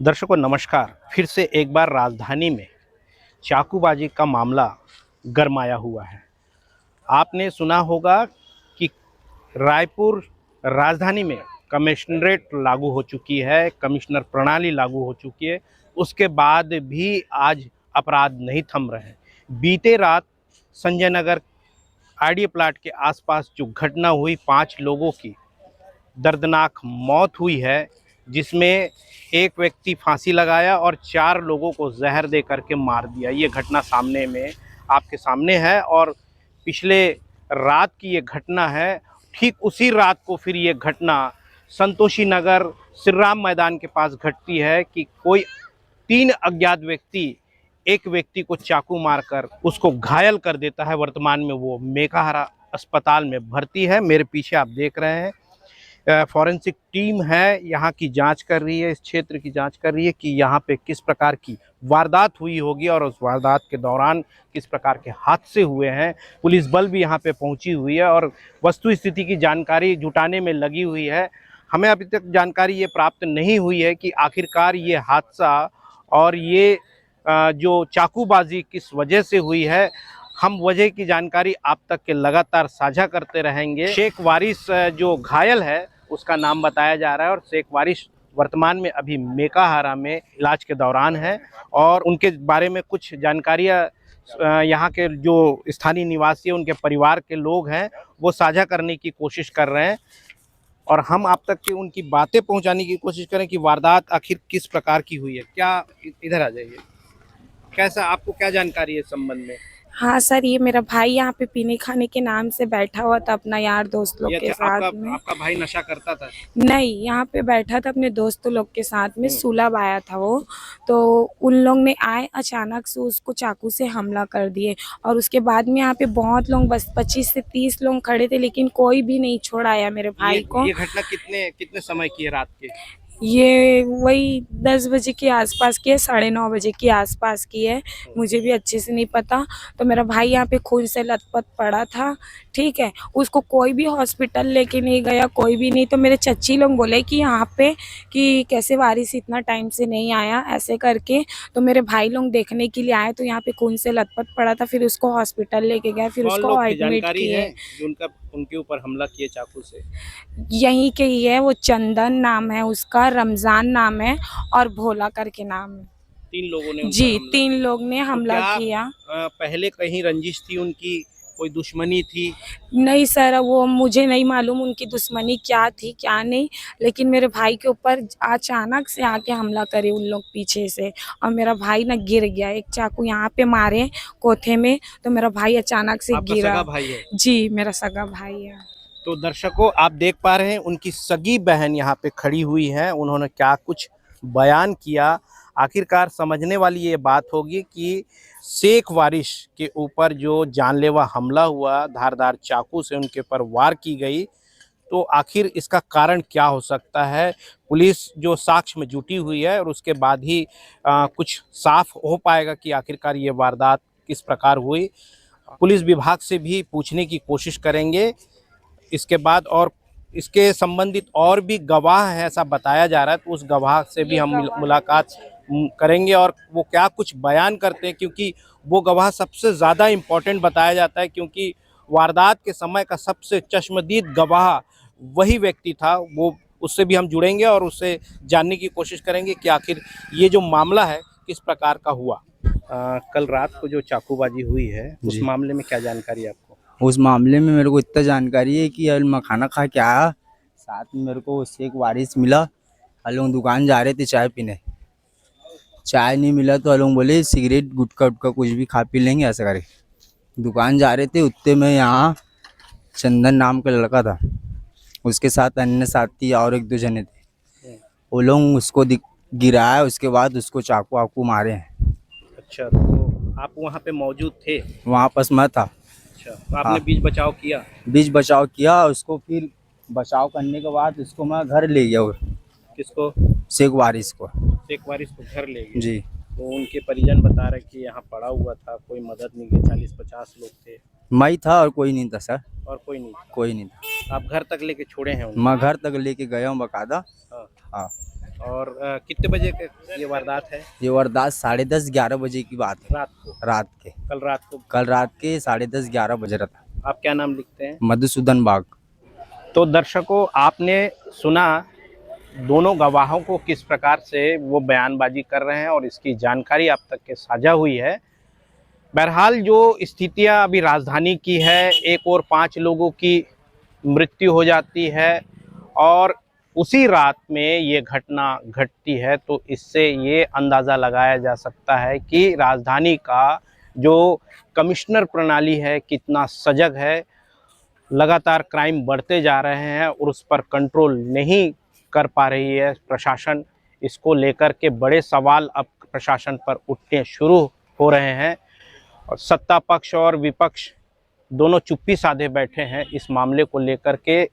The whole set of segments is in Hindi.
दर्शकों नमस्कार। फिर से एक बार राजधानी में चाकूबाजी का मामला गरमाया हुआ है। आपने सुना होगा कि रायपुर राजधानी में कमिश्नरेट लागू हो चुकी है, कमिश्नर प्रणाली लागू हो चुकी है। उसके बाद भी आज अपराध नहीं थम रहे हैं। बीते रात संजय नगर आईडी प्लाट के आसपास जो घटना हुई, 5 लोगों की दर्दनाक मौत हुई है, जिसमें एक व्यक्ति फांसी लगाया और 4 लोगों को जहर दे करके मार दिया। ये घटना सामने में आपके सामने है और पिछले रात की ये घटना है। ठीक उसी रात को फिर ये घटना संतोषी नगर श्री राम मैदान के पास घटती है कि कोई 3 अज्ञात व्यक्ति एक व्यक्ति को चाकू मारकर उसको घायल कर देता है। वर्तमान में वो मेकाहारा अस्पताल में भर्ती है। मेरे पीछे आप देख रहे हैं फॉरेंसिक टीम है, यहाँ की जांच कर रही है, इस क्षेत्र की जांच कर रही है कि यहाँ पे किस प्रकार की वारदात हुई होगी और उस वारदात के दौरान किस प्रकार के हादसे हुए हैं। पुलिस बल भी यहाँ पे पहुंची हुई है और वस्तु स्थिति की जानकारी जुटाने में लगी हुई है। हमें अभी तक जानकारी ये प्राप्त नहीं हुई है कि आखिरकार ये हादसा और ये जो चाकूबाजी किस वजह से हुई है। हम वजह की जानकारी आप तक के लगातार साझा करते रहेंगे। शेख वारिस जो घायल है उसका नाम बताया जा रहा है और शेख वारिस वर्तमान में अभी मेकाहारा में इलाज के दौरान है और उनके बारे में कुछ जानकारियाँ यहाँ के जो स्थानीय निवासी उनके परिवार के लोग हैं वो साझा करने की कोशिश कर रहे हैं और हम आप तक के उनकी बातें पहुंचाने की कोशिश करें कि वारदात आखिर किस प्रकार की हुई है। क्या इधर आ जाइए, कैसा आपको क्या जानकारी है इस संबंध में? हाँ सर, ये मेरा भाई यहाँ पे पीने खाने के नाम से बैठा हुआ था अपना यार दोस्त लोग के साथ में। आपका भाई नशा करता था? नहीं, यहाँ पे बैठा था अपने दोस्तों लोग के साथ में, सुलभ आया था वो। तो उन लोग ने आए अचानक से उसको चाकू से हमला कर दिए और उसके बाद में यहाँ पे बहुत लोग, बस 25 से 30 लोग खड़े थे, लेकिन कोई भी नहीं छोड़ाया मेरे भाई को। ये घटना कितने कितने समय की है, रात के? ये वही 10 बजे के आसपास की है, 9:30 बजे के आसपास की है, मुझे भी अच्छे से नहीं पता। तो मेरा भाई यहाँ पे खून से लथपथ पड़ा था, ठीक है। उसको कोई भी हॉस्पिटल लेके नहीं गया, कोई भी नहीं। तो मेरे चच्ची लोग बोले कि यहाँ पे कि कैसे वारिस इतना टाइम से नहीं आया, ऐसे करके। तो मेरे भाई लोग देखने के लिए आए तो यहाँ पे खून से लथपथ पड़ा था, फिर उसको हॉस्पिटल लेके गए, फिर उसको एडमिट किए। जो उनके ऊपर हमला किए चाकू से? यहीं के ही है, वो चंदन नाम है उसका, रमजान नाम है और भोला करके नाम है। 3 लोगों ने जी, 3 लोग ने हमला किया। पहले कहीं रंजिश थी उनकी, कोई दुश्मनी थी? नहीं सर, वो मुझे नहीं मालूम उनकी दुश्मनी क्या थी क्या नहीं, लेकिन मेरे भाई के ऊपर अचानक से आके हमला करे उन लोग पीछे से और मेरा भाई ना गिर गया। एक चाकू यहाँ पे मारे कोथे में, तो मेरा भाई अचानक से गिरा। सगा भाई है? जी, मेरा सगा भाई है। तो दर्शकों आप देख पा रहे हैं उनकी सगी बहन यहाँ पे खड़ी हुई है, उन्होंने क्या कुछ बयान किया। आखिरकार समझने वाली ये बात होगी कि शेख वारिस के ऊपर जो जानलेवा हमला हुआ, धारदार चाकू से उनके ऊपर वार की गई, तो आखिर इसका कारण क्या हो सकता है। पुलिस जो साक्ष्य में जुटी हुई है और उसके बाद ही कुछ साफ हो पाएगा कि आखिरकार ये वारदात किस प्रकार हुई। पुलिस विभाग से भी पूछने की कोशिश करेंगे इसके बाद, और इसके संबंधित और भी गवाह है ऐसा बताया जा रहा है, तो उस गवाह से भी हम मुलाकात करेंगे और वो क्या कुछ बयान करते हैं, क्योंकि वो गवाह सबसे ज़्यादा इम्पोर्टेंट बताया जाता है, क्योंकि वारदात के समय का सबसे चश्मदीद गवाह वही व्यक्ति था। वो उससे भी हम जुड़ेंगे और उससे जानने की कोशिश करेंगे कि आखिर ये जो मामला है किस प्रकार का हुआ। कल रात को जो चाकूबाजी हुई है उस मामले में क्या जानकारी है आपको? उस मामले में मेरे को इतना जानकारी है कि यार मैं खाना खा के आया, साथ में मेरे को शेख वारिस मिला। हम लोग दुकान जा रहे थे चाय पीने, चाय नहीं मिला तो हम लोग बोले सिगरेट गुटखा उटका कुछ भी खा पी लेंगे, ऐसा करे। दुकान जा रहे थे, उतने में यहाँ चंदन नाम का लड़का था, उसके साथ अन्य साथी और 1-2 जने थे। वो लोग उसको गिराया, उसके बाद उसको चाकू वाकू मारे हैं। अच्छा, तो आप वहाँ पे मौजूद थे? वहाँ पास मैं था। अच्छा, तो आपने बीच बचाव किया? बीच बचाव किया, उसको फिर बचाव करने के बाद उसको मैं घर ले गया। किसको? शेख वारिस को। शेख वारिस को घर ले गए? जी। तो उनके परिजन बता रहे कि यहाँ पड़ा हुआ था, कोई मदद नहीं की, 40-50 लोग थे। मैं था और कोई नहीं था सर। और कोई नहीं? कोई नहीं था। आप घर तक लेके छोड़े हैं उनको? मैं घर तक लेके गया हूँ बकायदा। हाँ। हाँ। और कितने बजे ये वारदात है? ये वारदात 10:30-11 बजे की बात है। रात को? रात के कल रात के 10:30-11 बजे रहा था। आप क्या नाम लिखते हैं? मधुसूदन बाग। तो दर्शकों, आपने सुना दोनों गवाहों को किस प्रकार से वो बयानबाजी कर रहे हैं और इसकी जानकारी आप तक के साझा हुई है। बहरहाल जो स्थितियां अभी राजधानी की है, एक और 5 लोगों की मृत्यु हो जाती है और उसी रात में ये घटना घटती है, तो इससे ये अंदाज़ा लगाया जा सकता है कि राजधानी का जो कमिश्नर प्रणाली है कितना सजग है। लगातार क्राइम बढ़ते जा रहे हैं और उस पर कंट्रोल नहीं कर पा रही है प्रशासन। इसको लेकर के बड़े सवाल अब प्रशासन पर उठने शुरू हो रहे हैं और सत्ता पक्ष और विपक्ष दोनों चुप्पी साधे बैठे हैं इस मामले को लेकर के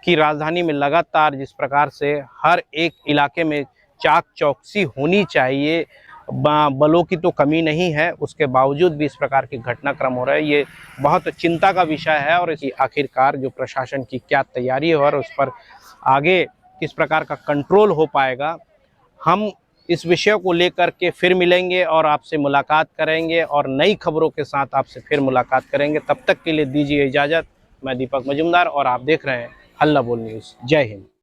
कि राजधानी में लगातार जिस प्रकार से हर एक इलाके में चाक चौकसी होनी चाहिए, बलों की तो कमी नहीं है, उसके बावजूद भी इस प्रकार के घटनाक्रम हो रहे हैं। ये बहुत चिंता का विषय है और इसी आखिरकार जो प्रशासन की क्या तैयारी है और उस पर आगे किस प्रकार का कंट्रोल हो पाएगा। हम इस विषय को लेकर के फिर मिलेंगे और आपसे मुलाकात करेंगे और नई खबरों के साथ आपसे फिर मुलाकात करेंगे। तब तक के लिए दीजिए इजाज़त। मैं दीपक मजूमदार और आप देख रहे हैं हल्ला बोल न्यूज़। जय हिंद।